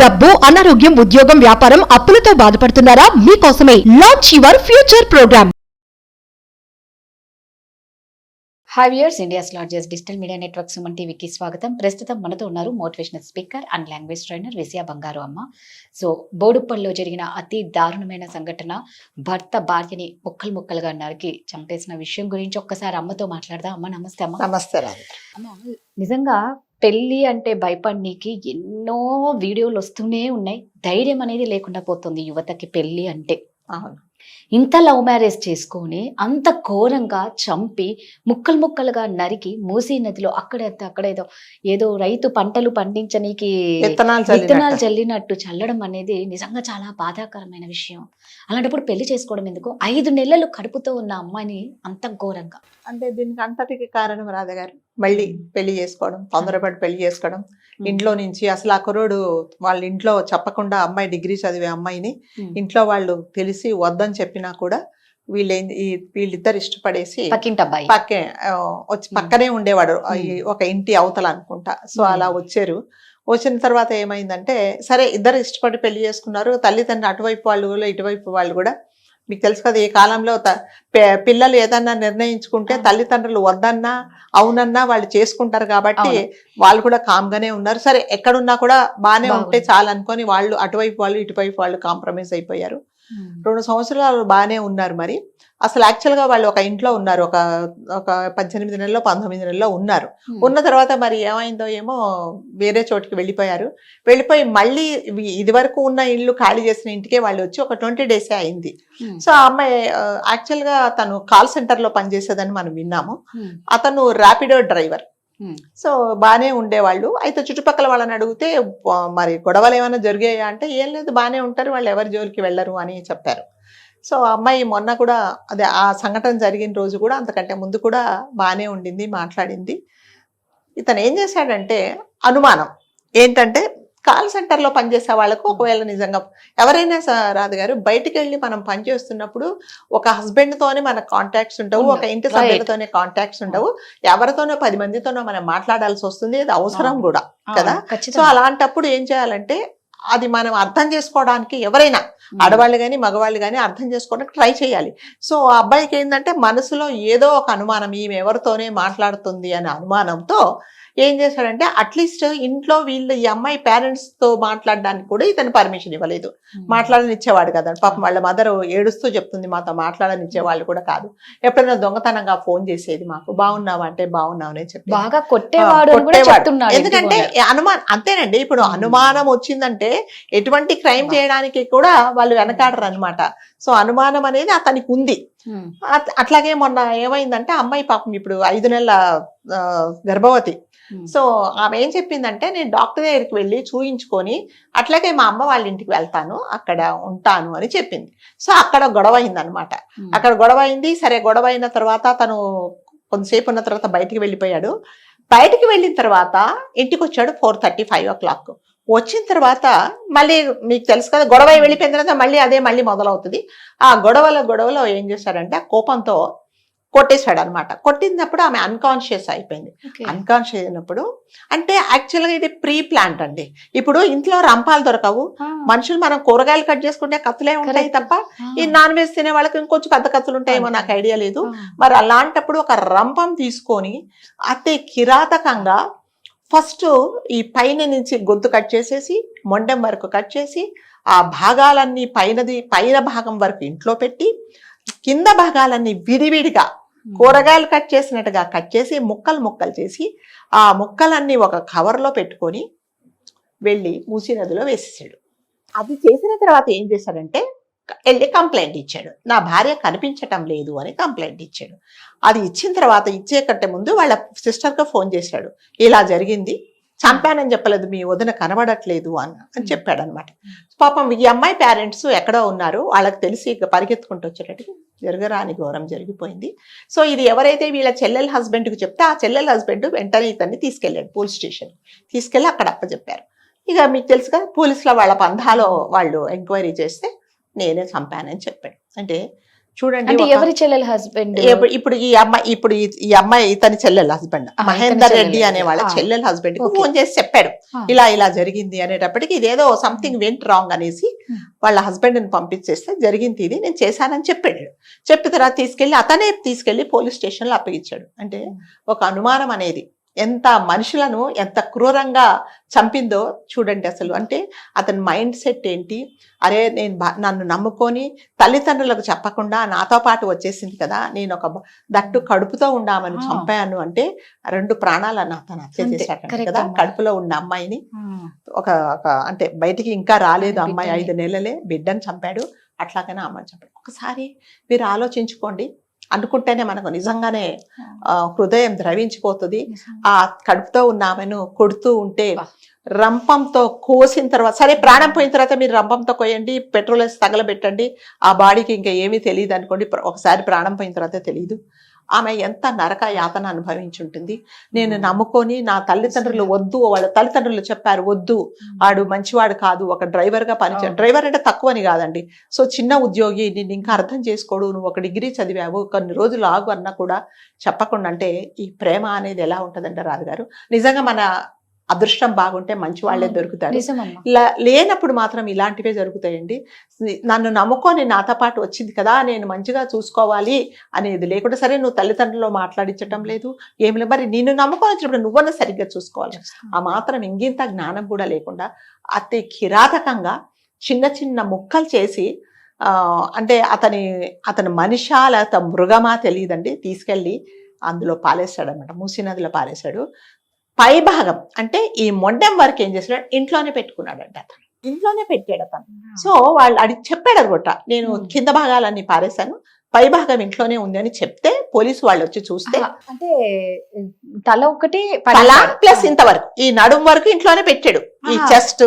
డబ్బు, అనారోగ్యం, ఉద్యోగం, వ్యాపారం, అప్పులతో బాధపడుతున్నారా? మీకోసమే launch your future program. Hi viewers, India's largest digital media network Suman టీవీకి స్వాగతం. ప్రస్తుతం మనతో ఉన్నారు motivational speaker and language trainer Vijaya Bangaru Amma. So బోడుప్పల్లో జరిగిన అతి దారుణమైన సంఘటన, భర్త భార్యని ముక్కలు ముక్కలుగా నరికి చంపేసిన విషయం గురించి ఒక్కసారి అమ్మతో మాట్లాడదాం. అమ్మ నమస్తే. అమ్మ నమస్తే. అమ్మ, నిజంగా పెళ్లి అంటే భయపడనీకి ఎన్నో వీడియోలు వస్తూనే ఉన్నాయి. ధైర్యం అనేది లేకుండా పోతుంది యువతకి పెళ్లి అంటే. అవును, ఇంత లవ్ మ్యారేజ్ చేసుకొని అంత ఘోరంగా చంపి ముక్కలు ముక్కలుగా నరికి మూసీ నదిలో అక్కడేదో ఏదో రైతు పంటలు పండించనీకి విత్తనాలు చల్లినట్టు చల్లడం అనేది నిజంగా చాలా బాధాకరమైన విషయం. అలాంటప్పుడు పెళ్లి చేసుకోవడం ఎందుకు? 5 నెలలు కడుపుతో ఉన్న అమ్మాయిని అంత ఘోరంగా అంటే దీనికి అంతటికి కారణం రాధగారు మళ్ళీ పెళ్లి చేసుకోవడం, తొందరపడి పెళ్లి చేసుకోవడం. ఇంట్లో నుంచి అసలు ఆ కుర్రోడు వాళ్ళ ఇంట్లో చెప్పకుండా, అమ్మాయి డిగ్రీ చదివే అమ్మాయిని ఇంట్లో వాళ్ళు తెలిసి వద్దని చెప్పినా కూడా వీళ్ళిద్దరు ఇష్టపడేసి పక్కనే ఉండేవాడు, ఒక ఇంటి అవతల అనుకుంటా. సో అలా వచ్చారు. వచ్చిన తర్వాత ఏమైందంటే, సరే ఇద్దరు ఇష్టపడి పెళ్లి చేసుకున్నారు. తల్లిదండ్రులు అటువైపు వాళ్ళు ఇటువైపు వాళ్ళు కూడా, మీకు తెలుసు కదా, ఈ కాలంలో పిల్లలు ఏదన్నా నిర్ణయించుకుంటే తల్లిదండ్రులు వద్దన్నా అవునన్నా వాళ్ళు చేసుకుంటారు. కాబట్టి వాళ్ళు కూడా కామ్గానే ఉన్నారు. సరే ఎక్కడున్నా కూడా బాగానే ఉంటే చాలు అనుకొని వాళ్ళు అటువైపు వాళ్ళు ఇటువైపు వాళ్ళు కాంప్రమైజ్ అయిపోయారు. 2 సంవత్సరాలు బాగానే ఉన్నారు. మరి అసలు యాక్చువల్గా వాళ్ళు ఒక ఇంట్లో ఉన్నారు, ఒక 18 నెలలో 19 నెలలో ఉన్నారు. ఉన్న తర్వాత మరి ఏమైందో ఏమో వేరే చోటుకి వెళ్ళిపోయి మళ్ళీ ఇది వరకు ఉన్న ఇల్లు ఖాళీ చేసిన ఇంటికే వాళ్ళు వచ్చి ఒక 20 డేసే అయింది. సో ఆ అమ్మాయి యాక్చువల్గా తను కాల్ సెంటర్లో పనిచేసేదని మనం విన్నాము. అతను ర్యాపిడో డ్రైవర్. సో బాగానే ఉండేవాళ్ళు. అయితే చుట్టుపక్కల వాళ్ళని అడిగితే మరి గొడవలు ఏమైనా జరిగాయా అంటే, ఏం లేదు బాగానే ఉంటారు, వాళ్ళు ఎవరి జోలికి వెళ్ళరు అని చెప్పారు. సో అమ్మాయి మొన్న కూడా అదే ఆ సంఘటన జరిగిన రోజు కూడా అంతకంటే ముందు కూడా బాగానే ఉండింది, మాట్లాడింది. ఇతను ఏం చేశాడంటే, అనుమానం ఏంటంటే, కాల్ సెంటర్లో పనిచేసే వాళ్ళకు ఒకవేళ నిజంగా ఎవరైనా రాధగారు బయటికి వెళ్ళి మనం పనిచేస్తున్నప్పుడు ఒక హస్బెండ్తోనే మనకు కాంటాక్ట్స్ ఉండవు, ఒక ఇంటి సభ్యులతోనే కాంటాక్ట్స్ ఉండవు, ఎవరితోనో 10 మందితోనో మనం మాట్లాడాల్సి వస్తుంది. అది అవసరం కూడా కదా. సో అలాంటప్పుడు ఏం చేయాలంటే, అది మనం అర్థం చేసుకోవడానికి ఎవరైనా ఆడవాళ్ళు కానీ మగవాళ్ళు కానీ అర్థం చేసుకోవడానికి ట్రై చేయాలి. సో ఆ అబ్బాయికి ఏంటంటే, మనసులో ఏదో ఒక అనుమానం, ఈమె ఎవరితోనే మాట్లాడుతుంది అనే అనుమానంతో ఏం చేశాడంటే, అట్లీస్ట్ ఇంట్లో ఈ అమ్మాయి పేరెంట్స్ తో మాట్లాడడానికి కూడా ఇతను పర్మిషన్ ఇవ్వలేదు. మాట్లాడనిచ్చేవాడు కదా. పాపం వాళ్ళ మదర్ ఏడుస్తూ చెప్తుంది, మాతో మాట్లాడనిచ్చేవాళ్ళు కూడా కాదు. ఎప్పుడైనా దొంగతనంగా ఫోన్ చేసేది, మాకు బాగున్నావా అంటే బాగున్నావనే చెప్పి బాగా కొట్టేవాడు. ఎందుకంటే అనుమానం అంతేనండి. ఇప్పుడు అనుమానం వచ్చిందంటే ఎటువంటి క్రైమ్ చేయడానికి కూడా వాళ్ళు వెనకాడరు అనమాట. సో అనుమానం అనేది అతనికి ఉంది. అట్లాగే మొన్న ఏమైందంటే, అమ్మాయి పాపం ఇప్పుడు 5 నెలల గర్భవతి. సో ఆమె ఏం చెప్పిందంటే, నేను డాక్టర్ దగ్గరికి వెళ్ళి చూయించుకొని అట్లాగే మా అమ్మ వాళ్ళ ఇంటికి వెళ్తాను, అక్కడ ఉంటాను అని చెప్పింది. సో అక్కడ గొడవ అయింది అనమాట. అక్కడ గొడవ అయింది. సరే గొడవ అయిన తర్వాత తను కొంతసేపు ఉన్న తర్వాత బయటికి వెళ్ళిపోయాడు. బయటికి వెళ్ళిన తర్వాత ఇంటికి వచ్చాడు 4:30, 5 o'clock. వచ్చిన తర్వాత మళ్ళీ మీకు తెలుసు కదా, గొడవ వెళ్ళిపోయిన తర్వాత మళ్ళీ మొదలవుతుంది. ఆ గొడవలో ఏం చేశాడంటే, కోపంతో కొట్టేశాడు అనమాట. కొట్టినప్పుడు ఆమె అన్కాన్షియస్ అయిపోయింది. అన్కాన్షియస్ అయినప్పుడు అంటే యాక్చువల్గా ఇది ప్రీ ప్లాంట్ అండి. ఇప్పుడు ఇంట్లో రంపాలు దొరకవు. మనుషులు మనం కూరగాయలు కట్ చేసుకుంటే కత్తులే ఉంటాయి తప్ప, ఈ నాన్ వెజ్ తినే వాళ్ళకి ఇంకొంచెం పెద్ద కత్తులు ఉంటాయేమో, నాకు ఐడియా లేదు. మరి అలాంటప్పుడు ఒక రంపం తీసుకొని అతి కిరాతకంగా ఫస్ట్ ఈ పైన నుంచి గొంతు కట్ చేసేసి మొండెం వరకు కట్ చేసి ఆ భాగాలన్నీ పైన భాగం వరకు ఇంట్లో పెట్టి, కింద భాగాలన్నీ విడివిడిగా కూరగాయలు కట్ చేసినట్టుగా కట్ చేసి ముక్కలు చేసి ఆ ముక్కలన్నీ ఒక కవర్లో పెట్టుకొని వెళ్ళి మూసీ నదిలో వేసేసాడు. అది చేసిన తర్వాత ఏం చేశాడంటే, వెళ్ళి కంప్లైంట్ ఇచ్చాడు. నా భార్య కనిపించటం లేదు అని కంప్లైంట్ ఇచ్చాడు. అది ఇచ్చిన తర్వాత ఇచ్చేకంటే ముందు వాళ్ళ సిస్టర్కి ఫోన్ చేశాడు, ఇలా జరిగింది, చంపానని చెప్పలేదు, మీ వదిన కనబడట్లేదు అని చెప్పాడు అనమాట. పాపం ఈ అమ్మాయి పేరెంట్స్ ఎక్కడో ఉన్నారు, వాళ్ళకి తెలిసి పరిగెత్తుకుంటూ వచ్చేటట్టుగా జరగరాని ఘోరం జరిగిపోయింది. సో ఇది ఎవరైతే వీళ్ళ చెల్లెల హస్బెండ్కి చెప్తే, ఆ చెల్లెల హస్బెండ్ వెంటనే ఇతన్ని తీసుకెళ్ళాడు పోలీస్ స్టేషన్. తీసుకెళ్ళి అక్కడ అప్పచెప్పారు. ఇక మీకు తెలుసు కదా, పోలీసుల వాళ్ళ పంధాలో వాళ్ళు ఎంక్వైరీ చేస్తే నేనే చంపానని చెప్పాడు. అంటే చూడండి. అంటే ఎవరి చెల్లెల హస్బెండ్? ఇప్పుడు ఈ అమ్మాయి ఇతని చెల్లెల హస్బెండ్, మహేందర్ రెడ్డి అనే వాళ్ళ చెల్లెల హస్బెండ్ కి ఫోన్ చేసి చెప్పాడు ఇలా జరిగింది అనేటప్పటికి, ఇదేదో సంథింగ్ వెంట్ రాంగ్ అనేసి వాళ్ళ హస్బెండ్ ని పంపించేస్తే జరిగింది ఇది, నేను చేశానని చెప్పాడు. చెప్పిన తర్వాత అతనే తీసుకెళ్లి పోలీస్ స్టేషన్ లో అప్పగించాడు. అంటే ఒక అనుమానం అనేది ఎంత మనుషులను ఎంత క్రూరంగా చంపిందో చూడండి అసలు. అంటే అతని మైండ్ సెట్ ఏంటి, అరే నేను నన్ను నమ్ముకొని తల్లిదండ్రులకు చెప్పకుండా నాతో పాటు వచ్చేసింది కదా, నేను ఒక దట్టు కడుపుతో ఉండామని చంపాను అంటే 2 ప్రాణాలను అతను హత్య చేశాడు కదా. కడుపులో ఉన్న అమ్మాయిని ఒక అంటే బయటికి ఇంకా రాలేదు అమ్మాయి, 5 నెలలే, బిడ్డను చంపాడు. అట్లాగనే అమ్మాయిని చంపాడు. ఒకసారి మీరు ఆలోచించుకోండి. అనుకుంటేనే మనకు నిజంగానే హృదయం ద్రవించిపోతుంది. ఆ కడుపుతో ఉన్న ఆమెను కొడుతూ ఉంటే రంపంతో కోసిన తర్వాత, సరే ప్రాణం పోయిన తర్వాత మీరు రంపంతో కోయండి, పెట్రోల్ వేసి తగలబెట్టండి, ఆ బాడీకి ఇంకా ఏమీ తెలియదు అనుకోండి. ఒకసారి ప్రాణం పోయిన తర్వాత తెలియదు. ఆమె ఎంత నరక యాతన అనుభవించి ఉంటుంది. నేను నమ్ముకొని నా తల్లిదండ్రులు వద్దు, వాళ్ళ తల్లిదండ్రులు చెప్పారు వద్దు, వాడు మంచివాడు కాదు, ఒక డ్రైవర్ గా పనిచేయాలి. డ్రైవర్ అంటే తక్కువని కాదండి, సో చిన్న ఉద్యోగి, నేను ఇంకా అర్థం చేసుకోడు, నువ్వు ఒక డిగ్రీ చదివావు, కొన్ని రోజులు ఆగు అన్నా కూడా చెప్పకుండా. అంటే ఈ ప్రేమ అనేది ఎలా ఉంటదంటే రాజుగారు, నిజంగా మన అదృష్టం బాగుంటే మంచి వాళ్ళే దొరుకుతారు. లేనప్పుడు మాత్రం ఇలాంటివే జరుగుతాయండి. నన్ను నమ్ముకొని నాతో పాటు వచ్చింది కదా, నేను మంచిగా చూసుకోవాలి అనేది లేకుండా, సరే నువ్వు తల్లిదండ్రులు మాట్లాడించటం లేదు ఏమి లేదు, మరి నిన్ను నమ్ముకొని వచ్చినప్పుడు నువ్వన్నా సరిగ్గా చూసుకోవాలి. ఆ మాత్రం ఇంగింత జ్ఞానం కూడా లేకుండా అతి కిరాతకంగా చిన్న చిన్న ముక్కలు చేసి అంటే అతని మనిషా లేకపోతే మృగమా తెలియదండి, తీసుకెళ్ళి అందులో పాలేశాడు అనమాట, మూసీ నదిలో పాలేశాడు. పై భాగం అంటే ఈ మొండెం వరకు ఏం చేశాడు, ఇంట్లోనే పెట్టుకున్నాడంట. అతను ఇంట్లోనే పెట్టాడు అతను. సో వాళ్ళు అడిగి చెప్పాడు అనమాట, నేను కింద భాగాలన్నీ పారేశాను, పై భాగం ఇంట్లోనే ఉంది అని చెప్తే పోలీసు వాళ్ళు వచ్చి చూస్తే అంటే తల ఒకటి తల ప్లస్ ఇంతవరకు ఈ నడుము వరకు ఇంట్లోనే పెట్టాడు. ఈ చెస్ట్,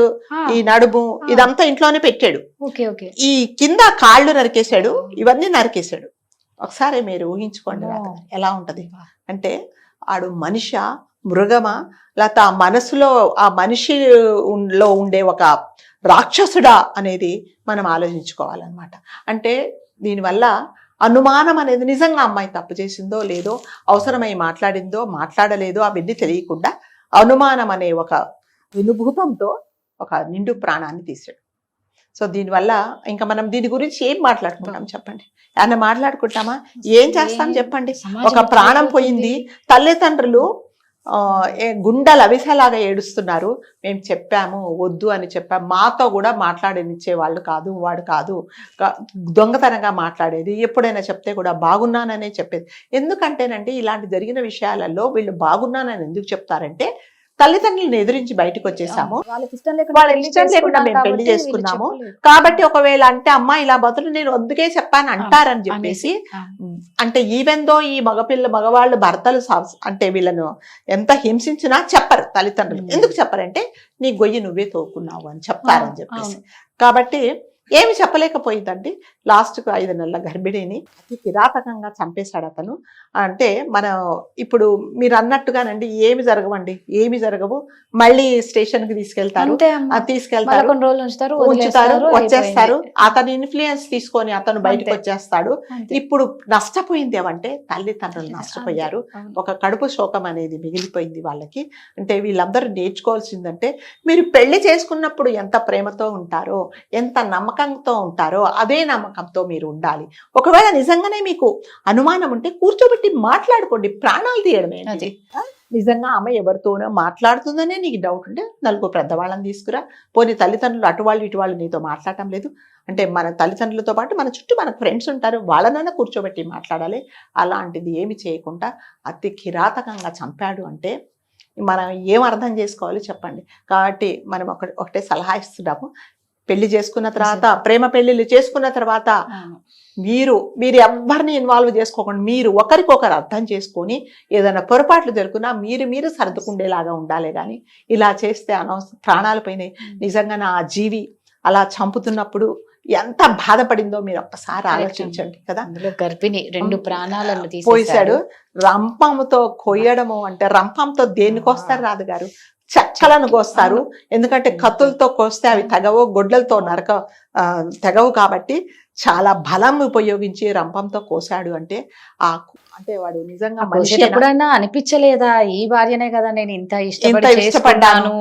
ఈ నడుము ఇదంతా ఇంట్లోనే పెట్టాడు. ఈ కింద కాళ్ళు నరికేశాడు, ఇవన్నీ నరికేశాడు. ఒకసారి మీరు ఊహించుకోండి ఎలా ఉంటది. అంటే ఆడు మనిషా మృగమా, లేకపోతే ఆ మనసులో ఆ మనిషిలో ఉండే ఒక రాక్షసుడా అనేది మనం ఆలోచించుకోవాలన్నమాట. అంటే దీనివల్ల అనుమానం అనేది నిజంగా అమ్మాయి తప్పు చేసిందో లేదో, అవసరమై మాట్లాడలేదో అవన్నీ తెలియకుండా అనుమానం అనే ఒక వినుభూతంతో ఒక నిండు ప్రాణాన్ని తీసాడు. సో దీనివల్ల ఇంకా మనం దీని గురించి ఏం మాట్లాడుకుంటాం చెప్పండి, ఏమన్నా మాట్లాడుకుంటామా, ఏం చేస్తాం చెప్పండి. ఒక ప్రాణం పోయింది, తల్లిదండ్రులు గుండెలు అవిసలాగా ఏడుస్తున్నారు. మేము చెప్పాము వద్దు అని చెప్పాము, మాతో కూడా మాట్లాడనిచ్చే వాళ్ళు కాదు, వాడు కాదు, దొంగతనంగా మాట్లాడేది, ఎప్పుడైనా చెప్తే కూడా బాగున్నాననే చెప్పేది. ఎందుకంటేనండి ఇలాంటి జరిగిన విషయాలలో వీళ్ళు బాగున్నానని ఎందుకు చెప్తారంటే, తల్లిదండ్రులను ఎదిరించి బయటకు వచ్చేసాము, వాళ్ళకి ఇష్టం లేకుండా మేము పెళ్లి చేసుకున్నాము కాబట్టి ఒకవేళ అంటే అమ్మ ఇలా బదులు నేను అందుకే చెప్పాను అంటారని చెప్పేసి. అంటే ఈవెన్ దో ఈ మగవాళ్ళు భర్తలు అంటే వీళ్ళను ఎంత హింసించినా చెప్పరు తల్లిదండ్రులు. ఎందుకు చెప్పరంటే నీ గొయ్యి నువ్వే తోకున్నావు అని చెప్తారని చెప్పేసి. కాబట్టి ఏమి చెప్పలేకపోయిందండి. లాస్ట్కు 5 నెలల గర్భిణిని అతి కిరాతకంగా చంపేశాడు అతను. అంటే ఇప్పుడు మీరు అన్నట్టుగానండి ఏమి జరగవు, మళ్ళీ స్టేషన్ కి తీసుకెళ్తారు, ఉంచుతారు, వచ్చేస్తారు. అతని ఇన్ఫ్లుయెన్స్ తీసుకొని అతను బయటకు వచ్చేస్తాడు. ఇప్పుడు నష్టపోయింది ఏమంటే తల్లిదండ్రులు నష్టపోయారు. ఒక కడుపు శోకం అనేది మిగిలిపోయింది వాళ్ళకి. అంటే వీళ్ళందరూ నేర్చుకోవాల్సిందంటే, మీరు పెళ్లి చేసుకున్నప్పుడు ఎంత ప్రేమతో ఉంటారో, ఎంత నమ్మకంతో ఉంటారో అదే నమ్మకంతో మీరు ఉండాలి. ఒకవేళ నిజంగానే మీకు అనుమానం ఉంటే కూర్చోబెట్టి మాట్లాడుకోండి, ప్రాణాలు తీయడమే. నిజంగా ఆమె ఎవరితోనో మాట్లాడుతుందనే నీకు డౌట్ ఉంటే 4 పెద్దవాళ్ళని తీసుకురా. పోనీ తల్లిదండ్రులు అటువాళ్ళు ఇటువాళ్ళు నీతో మాట్లాడటం లేదు అంటే, మన తల్లిదండ్రులతో పాటు మన చుట్టూ మన ఫ్రెండ్స్ ఉంటారు, వాళ్ళనైనా కూర్చోబెట్టి మాట్లాడాలి. అలాంటిది ఏమి చేయకుండా అతి కిరాతకంగా చంపాడు అంటే మనం ఏం అర్థం చేసుకోవాలి చెప్పండి. కాబట్టి మనం ఒకటే సలహా ఇస్తున్నాము, పెళ్లి చేసుకున్న తర్వాత, ప్రేమ పెళ్లిళ్ళు చేసుకున్న తర్వాత మీరు ఎవరిని ఇన్వాల్వ్ చేసుకోకుండా మీరు ఒకరికొకరు అర్థం చేసుకొని ఏదైనా పొరపాట్లు జరుగుతున్నా మీరు సర్దుకుండేలాగా ఉండాలి. కానీ ఇలా చేస్తే ప్రాణాలు పోయినాయి. నిజంగా నా జీవి అలా చంపుతున్నప్పుడు ఎంత బాధపడిందో మీరు ఒక్కసారి ఆలోచించండి కదా. గర్భిణి 2 ప్రాణాలను పోసాడు. రంపంతో కొయ్యడము అంటే, రంపంతో దేన్ని కోస్తారు రాజుగారు? చెక్కలను కోస్తారు. ఎందుకంటే కత్తులతో కోస్తే అవి తెగవు, గొడ్లతో తెగవు కాబట్టి చాలా బలం ఉపయోగించి రంపంతో కోసాడు అంటే అంటే వాడు నిజంగా మనిషి ఎప్పుడైనా అనిపించలేదా ఈ భార్యనే కదా నేను ఇంత ఇష్టపడ్డాను, ఇష్టపడ్డాను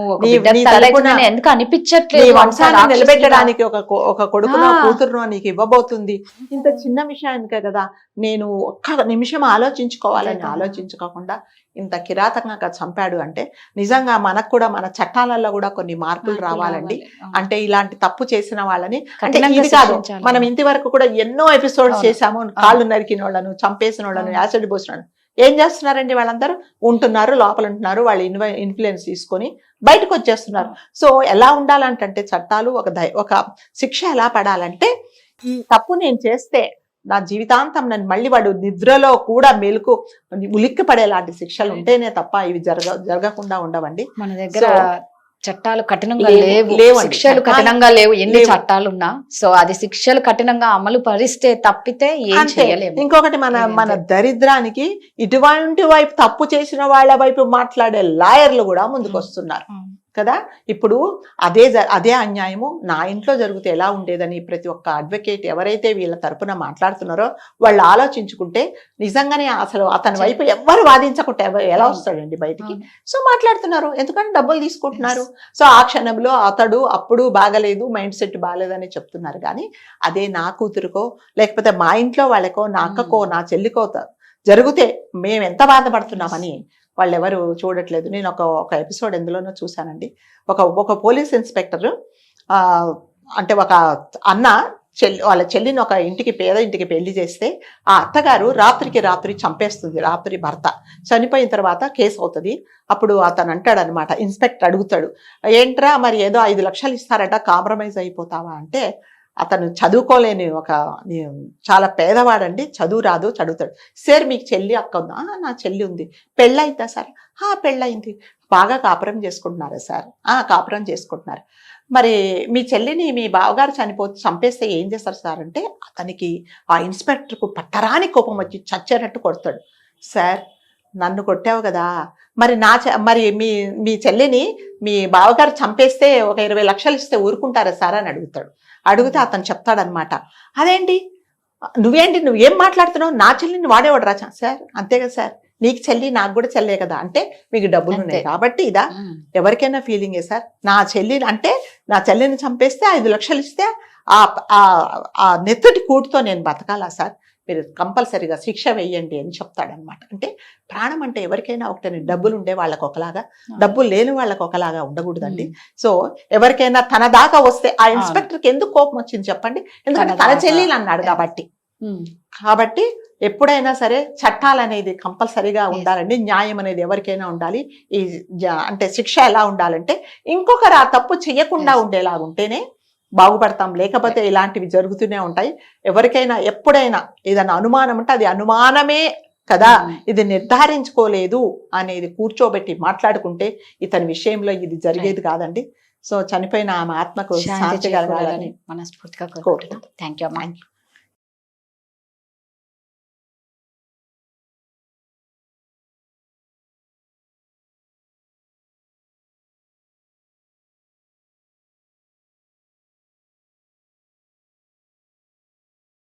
ఎందుకు అనిపించట్లేదు, వంశాన్ని నిలబెట్టడానికి ఒక కొడుకునో కూతురునో నీకు ఇవ్వబోతుంది, ఇంత చిన్న విషయానికే కదా నేను ఒక్క నిమిషం ఆలోచించుకోవాలని ఆలోచించుకోకుండా ఇంత కిరాతకంగా చంపాడు అంటే నిజంగా మనకు కూడా మన చట్టాలలో కూడా కొన్ని మార్పులు రావాలండి. అంటే ఇలాంటి తప్పు చేసిన వాళ్ళని, అంటే ఇది కాదు, మనం ఇంతవరకు కూడా ఎన్నో ఎపిసోడ్స్ చేసాము, కాళ్ళు నరికిన వాళ్ళను, చంపేసిన వాళ్ళను, యాసిడ్ పోసిన వాళ్ళను. ఏం చేస్తున్నారండి వాళ్ళందరూ? ఉంటున్నారు, లోపల ఉంటున్నారు, వాళ్ళు ఇన్ఫ్లుయెన్స్ తీసుకొని బయటకు వచ్చేస్తున్నారు. సో ఎలా ఉండాలంటే చట్టాలు ఒక శిక్ష ఎలా పడాలంటే, ఈ తప్పు నేను చేస్తే నా జీవితాంతం నన్ను మళ్ళీ వాడు నిద్రలో కూడా మెలకు ఉలిక్కి పడేలాంటి శిక్షలు ఉంటేనే తప్ప ఇవి జరగకుండా ఉండవండి. మన దగ్గర చట్టాలు కఠినంగా లేవు, శిక్షలు కఠినంగా లేవు, ఎన్ని చట్టాలున్నా. సో అది శిక్షలు కఠినంగా అమలు పరిస్తే తప్పితే ఏం చేయలేము. ఇంకొకటి మన దరిద్రానికి ఇటువంటి వైపు తప్పు చేసిన వాళ్ళ వైపు మాట్లాడే లాయర్లు కూడా ముందుకు వస్తున్నారు కదా. ఇప్పుడు అదే అన్యాయము నా ఇంట్లో జరిగితే ఎలా ఉండేదని ప్రతి ఒక్క అడ్వకేట్ ఎవరైతే వీళ్ళ తరపున మాట్లాడుతున్నారో వాళ్ళు ఆలోచించుకుంటే నిజంగానే అసలు అతని వైపు ఎవరు వాదించకుంటే ఎలా వస్తాడండి బయటికి. సో మాట్లాడుతున్నారు, ఎందుకంటే డబ్బులు తీసుకుంటున్నారు. సో ఆ క్షణంలో అతడు అప్పుడు బాగలేదు, మైండ్ సెట్ బాగలేదని చెప్తున్నారు. కానీ అదే నా కూతురుకో లేకపోతే మా ఇంట్లో వాళ్ళకో, నా అక్కకో, నా చెల్లికో జరిగితే మేము ఎంత బాధపడుతున్నామని వాళ్ళు ఎవరు చూడట్లేదు. నేను ఒక ఎపిసోడ్ ఎందులోనో చూశానండి. ఒక పోలీస్ ఇన్స్పెక్టర్ అంటే ఒక అన్న వాళ్ళ చెల్లిని ఒక పేద ఇంటికి పెళ్లి చేస్తే ఆ అత్తగారు రాత్రికి రాత్రి చంపేస్తుంది. రాత్రి భర్త చనిపోయిన తర్వాత కేసు అవుతుంది. అప్పుడు అతను అంటాడు అనమాట, ఇన్స్పెక్టర్ అడుగుతాడు, ఏంట్రా మరి ఏదో 5 లక్షలు ఇస్తారట, కాంప్రమైజ్ అయిపోతావా అంటే, అతను చదువుకోలేని చాలా పేదవాడండి, చదువు రాదు, చదువుతాడు. సార్ మీకు చెల్లి అక్క ఉందా? నా చెల్లి ఉంది. పెళ్ళయిందా సార్? పెళ్ళయింది. బాగా కాపురం చేసుకుంటున్నారా సార్? కాపురం చేసుకుంటున్నారు. మరి మీ చెల్లిని మీ బావగారు చంపేస్తే ఏం చేస్తారు సార్ అంటే, అతనికి ఆ ఇన్స్పెక్టర్కు పట్టరాని కోపం వచ్చి చచ్చేటట్టు కొడతాడు. సార్ నన్ను కొట్టావు కదా, మరి మీ చెల్లిని మీ బావగారు చంపేస్తే ఒక 20 లక్షలు ఇస్తే ఊరుకుంటారా సార్ అని అడుగుతాడు. అడిగితే అతను చెప్తాడనమాట, అదేంటి నువ్వేం మాట్లాడుతున్నావు, నా చెల్లిని వాడేవాడు రా సార్. అంతే కదా సార్, నీకు చెల్లి నాకు కూడా చెల్లే కదా, అంటే మీకు డబ్బులు ఉన్నాయి కాబట్టి ఇదా? ఎవరికైనా ఫీలింగే సార్. నా చెల్లిని చంపేస్తే 5 లక్షలు ఇస్తే ఆ నెత్తుటి కూటుతో నేను బతకాలా సార్? మీరు కంపల్సరీగా శిక్ష వేయండి అని చెప్తాడనమాట. అంటే ప్రాణం అంటే ఎవరికైనా ఒకటి, డబ్బులు ఉండే వాళ్ళకు ఒకలాగా, డబ్బులు లేని వాళ్ళకు ఒకలాగా ఉండకూడదండి. సో ఎవరికైనా తన దాకా వస్తే ఆ ఇన్స్పెక్టర్కి ఎందుకు కోపం వచ్చింది చెప్పండి? ఎందుకంటే తన చెల్లెలు అన్నాడు కాబట్టి ఎప్పుడైనా సరే చట్టాలు అనేది కంపల్సరీగా ఉండాలండి. న్యాయం అనేది ఎవరికైనా ఉండాలి. అంటే శిక్ష ఎలా ఉండాలంటే, ఇంకొకరు ఆ తప్పు చెయ్యకుండా ఉండేలాగా ఉంటేనే బాగుపడతాం. లేకపోతే ఇలాంటివి జరుగుతూనే ఉంటాయి. ఎవరికైనా ఎప్పుడైనా ఏదైనా అనుమానం ఉంటే అది అనుమానమే కదా, ఇది నిర్ధారించుకోలేదు అనేది కూర్చోబెట్టి మాట్లాడుకుంటే ఇతని విషయంలో ఇది జరిగేది కాదండి. సో చనిపోయిన ఆమె ఆత్మకు శాంతి కలగాలని మనస్ఫూర్తిగా కోరుకుంటున్నాం. Thank you.